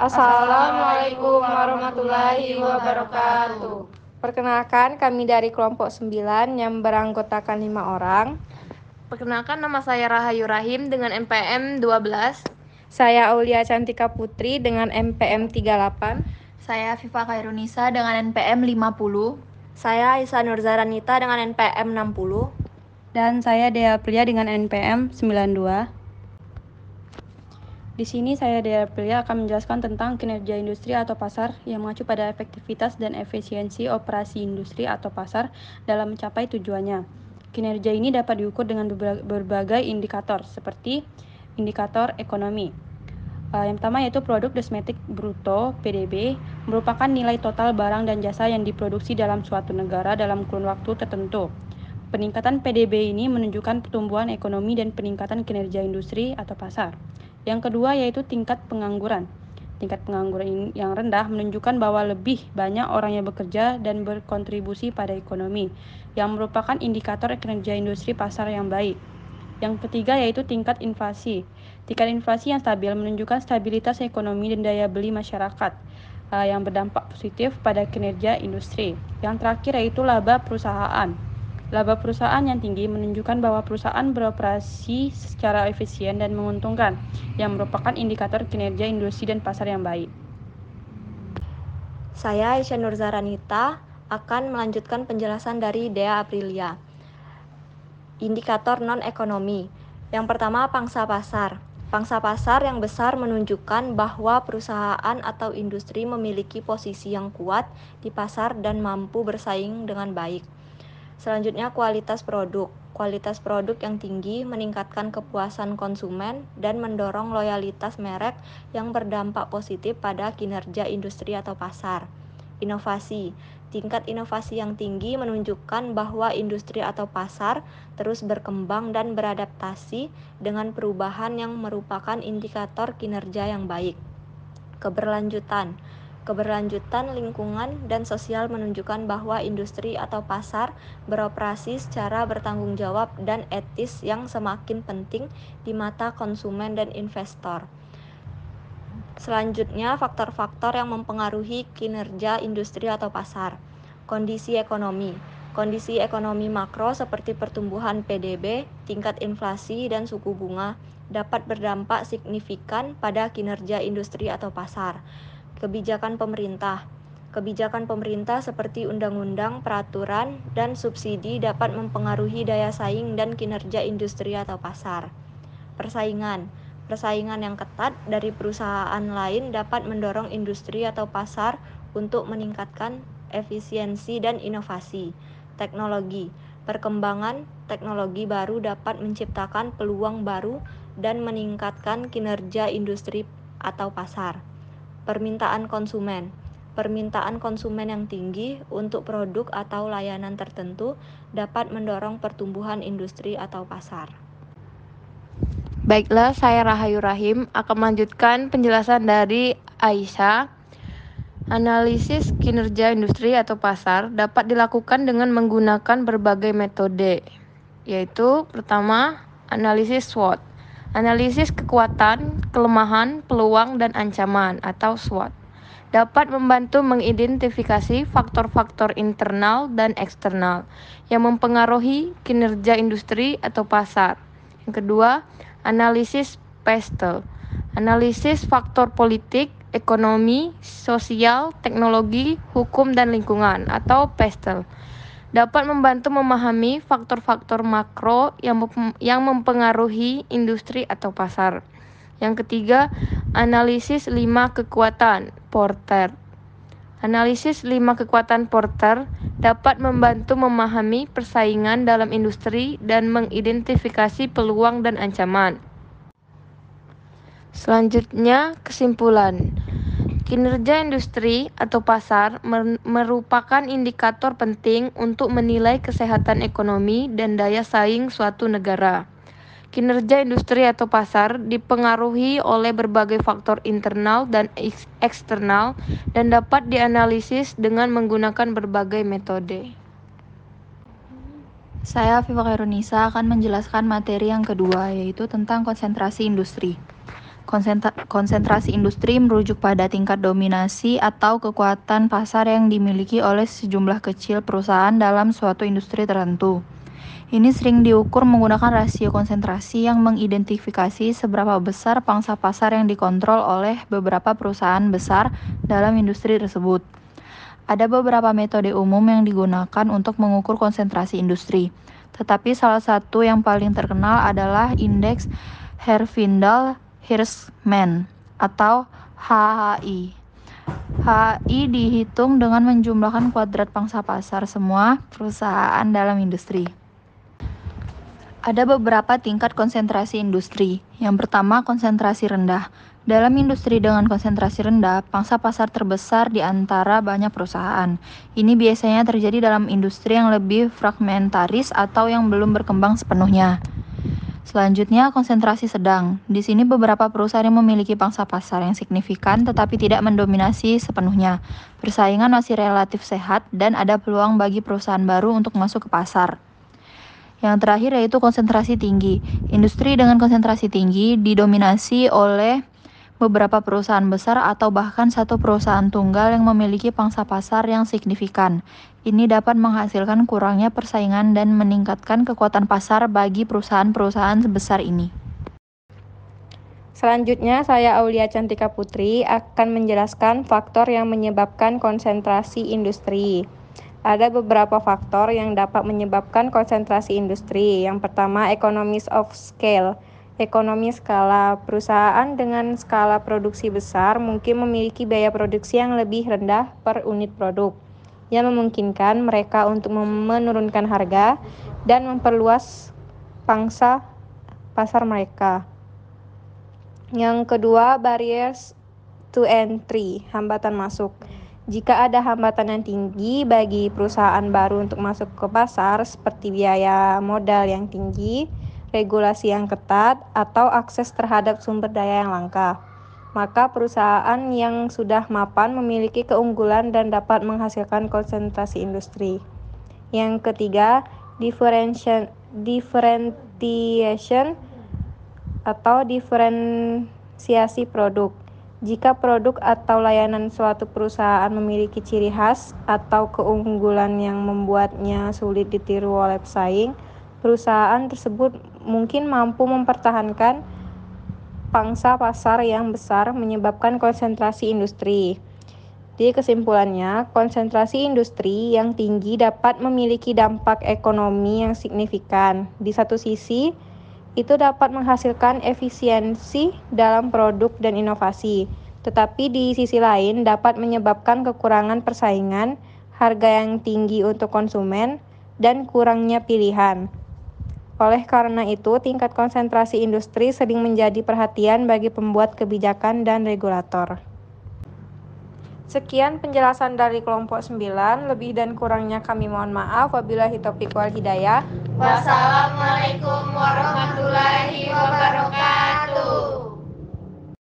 Assalamualaikum warahmatullahi wabarakatuh. Perkenalkan, kami dari kelompok 9 yang beranggotakan 5 orang. Perkenalkan, nama saya Rahayu Rahim dengan NPM 12. Saya Aulia Cantika Putri dengan NPM 38. Saya Viva Khairunisa dengan NPM 50. Saya Isa Nurzaranita dengan NPM 60. Dan saya Dea Aprilia dengan NPM 92. Di sini saya Dea Aprilia akan menjelaskan tentang kinerja industri atau pasar yang mengacu pada efektivitas dan efisiensi operasi industri atau pasar dalam mencapai tujuannya. Kinerja ini dapat diukur dengan berbagai indikator seperti indikator ekonomi. Yang pertama yaitu produk domestik bruto (PDB) merupakan nilai total barang dan jasa yang diproduksi dalam suatu negara dalam kurun waktu tertentu. Peningkatan PDB ini menunjukkan pertumbuhan ekonomi dan peningkatan kinerja industri atau pasar. Yang kedua yaitu tingkat pengangguran. Tingkat pengangguran yang rendah menunjukkan bahwa lebih banyak orang yang bekerja dan berkontribusi pada ekonomi, yang merupakan indikator kinerja industri pasar yang baik. Yang ketiga yaitu tingkat inflasi. Tingkat inflasi yang stabil menunjukkan stabilitas ekonomi dan daya beli masyarakat yang berdampak positif pada kinerja industri. Yang terakhir yaitu laba perusahaan. Laba perusahaan yang tinggi menunjukkan bahwa perusahaan beroperasi secara efisien dan menguntungkan, yang merupakan indikator kinerja industri dan pasar yang baik. Saya Isya Nurzaranita akan melanjutkan penjelasan dari Dea Aprilia. Indikator non-ekonomi. Yang pertama, pangsa pasar. Pangsa pasar yang besar menunjukkan bahwa perusahaan atau industri memiliki posisi yang kuat di pasar dan mampu bersaing dengan baik. Selanjutnya, kualitas produk. Kualitas produk yang tinggi meningkatkan kepuasan konsumen dan mendorong loyalitas merek yang berdampak positif pada kinerja industri atau pasar. Inovasi. Tingkat inovasi yang tinggi menunjukkan bahwa industri atau pasar terus berkembang dan beradaptasi dengan perubahan yang merupakan indikator kinerja yang baik. Keberlanjutan. Keberlanjutan lingkungan dan sosial menunjukkan bahwa industri atau pasar beroperasi secara bertanggung jawab dan etis yang semakin penting di mata konsumen dan investor. Selanjutnya, faktor-faktor yang mempengaruhi kinerja industri atau pasar. Kondisi ekonomi. Kondisi ekonomi makro seperti pertumbuhan PDB, tingkat inflasi, dan suku bunga dapat berdampak signifikan pada kinerja industri atau pasar. Kebijakan pemerintah. Kebijakan pemerintah seperti undang-undang, peraturan, dan subsidi dapat mempengaruhi daya saing dan kinerja industri atau pasar. Persaingan. Persaingan yang ketat dari perusahaan lain dapat mendorong industri atau pasar untuk meningkatkan efisiensi dan inovasi. Teknologi. Perkembangan teknologi baru dapat menciptakan peluang baru dan meningkatkan kinerja industri atau pasar. Permintaan konsumen. Permintaan konsumen yang tinggi untuk produk atau layanan tertentu dapat mendorong pertumbuhan industri atau pasar. Baiklah, saya Rahayu Rahim akan melanjutkan penjelasan dari Aisyah. Analisis kinerja industri atau pasar dapat dilakukan dengan menggunakan berbagai metode, yaitu pertama, analisis SWOT. Analisis kekuatan, kelemahan, peluang, dan ancaman atau SWOT dapat membantu mengidentifikasi faktor-faktor internal dan eksternal yang mempengaruhi kinerja industri atau pasar. Yang kedua, analisis PESTEL. Analisis faktor politik, ekonomi, sosial, teknologi, hukum, dan lingkungan atau PESTEL dapat membantu memahami faktor-faktor makro yang mempengaruhi industri atau pasar. Yang ketiga, analisis 5 kekuatan Porter. Analisis 5 kekuatan Porter dapat membantu memahami persaingan dalam industri dan mengidentifikasi peluang dan ancaman. Selanjutnya, kesimpulan. Kinerja industri atau pasar merupakan indikator penting untuk menilai kesehatan ekonomi dan daya saing suatu negara. Kinerja industri atau pasar dipengaruhi oleh berbagai faktor internal dan eksternal dan dapat dianalisis dengan menggunakan berbagai metode. Saya Viva Khairunisa akan menjelaskan materi yang kedua, yaitu tentang konsentrasi industri. Konsentrasi industri merujuk pada tingkat dominasi atau kekuatan pasar yang dimiliki oleh sejumlah kecil perusahaan dalam suatu industri tertentu. Ini sering diukur menggunakan rasio konsentrasi yang mengidentifikasi seberapa besar pangsa pasar yang dikontrol oleh beberapa perusahaan besar dalam industri tersebut. Ada beberapa metode umum yang digunakan untuk mengukur konsentrasi industri, tetapi salah satu yang paling terkenal adalah indeks Herfindahl-Hirschman atau HHI. HHI dihitung dengan menjumlahkan kuadrat pangsa pasar semua perusahaan dalam industri. Ada beberapa tingkat konsentrasi industri. Yang pertama, konsentrasi rendah. Dalam industri dengan konsentrasi rendah, pangsa pasar terbesar di antara banyak perusahaan. Ini biasanya terjadi dalam industri yang lebih fragmentaris atau yang belum berkembang sepenuhnya. Selanjutnya, konsentrasi sedang. Di sini beberapa perusahaan yang memiliki pangsa pasar yang signifikan tetapi tidak mendominasi sepenuhnya. Persaingan masih relatif sehat dan ada peluang bagi perusahaan baru untuk masuk ke pasar. Yang terakhir yaitu konsentrasi tinggi. Industri dengan konsentrasi tinggi didominasi oleh beberapa perusahaan besar atau bahkan satu perusahaan tunggal yang memiliki pangsa pasar yang signifikan. Ini dapat menghasilkan kurangnya persaingan dan meningkatkan kekuatan pasar bagi perusahaan-perusahaan sebesar ini. Selanjutnya, saya Aulia Cantika Putri akan menjelaskan faktor yang menyebabkan konsentrasi industri. Ada beberapa faktor yang dapat menyebabkan konsentrasi industri. Yang pertama, economies of scale. Ekonomi skala. Perusahaan dengan skala produksi besar mungkin memiliki biaya produksi yang lebih rendah per unit produk, yang memungkinkan mereka untuk menurunkan harga dan memperluas pangsa pasar mereka. Yang kedua, barriers to entry, hambatan masuk. Jika ada hambatan yang tinggi bagi perusahaan baru untuk masuk ke pasar, seperti biaya modal yang tinggi, regulasi yang ketat, atau akses terhadap sumber daya yang langka, maka perusahaan yang sudah mapan memiliki keunggulan dan dapat menghasilkan konsentrasi industri. Yang ketiga, differentiation atau diferensiasi produk. Jika produk atau layanan suatu perusahaan memiliki ciri khas atau keunggulan yang membuatnya sulit ditiru oleh pesaing, perusahaan tersebut mungkin mampu mempertahankan pangsa pasar yang besar, menyebabkan konsentrasi industri. Jadi kesimpulannya, konsentrasi industri yang tinggi dapat memiliki dampak ekonomi yang signifikan. Di satu sisi, itu dapat menghasilkan efisiensi dalam produk dan inovasi, tetapi di sisi lain dapat menyebabkan kekurangan persaingan, harga yang tinggi untuk konsumen, dan kurangnya pilihan. Oleh karena itu, tingkat konsentrasi industri sering menjadi perhatian bagi pembuat kebijakan dan regulator. Sekian penjelasan dari kelompok 9, lebih dan kurangnya kami mohon maaf. Wabillahi taufiq wal hidayah. Wassalamualaikum warahmatullahi wabarakatuh.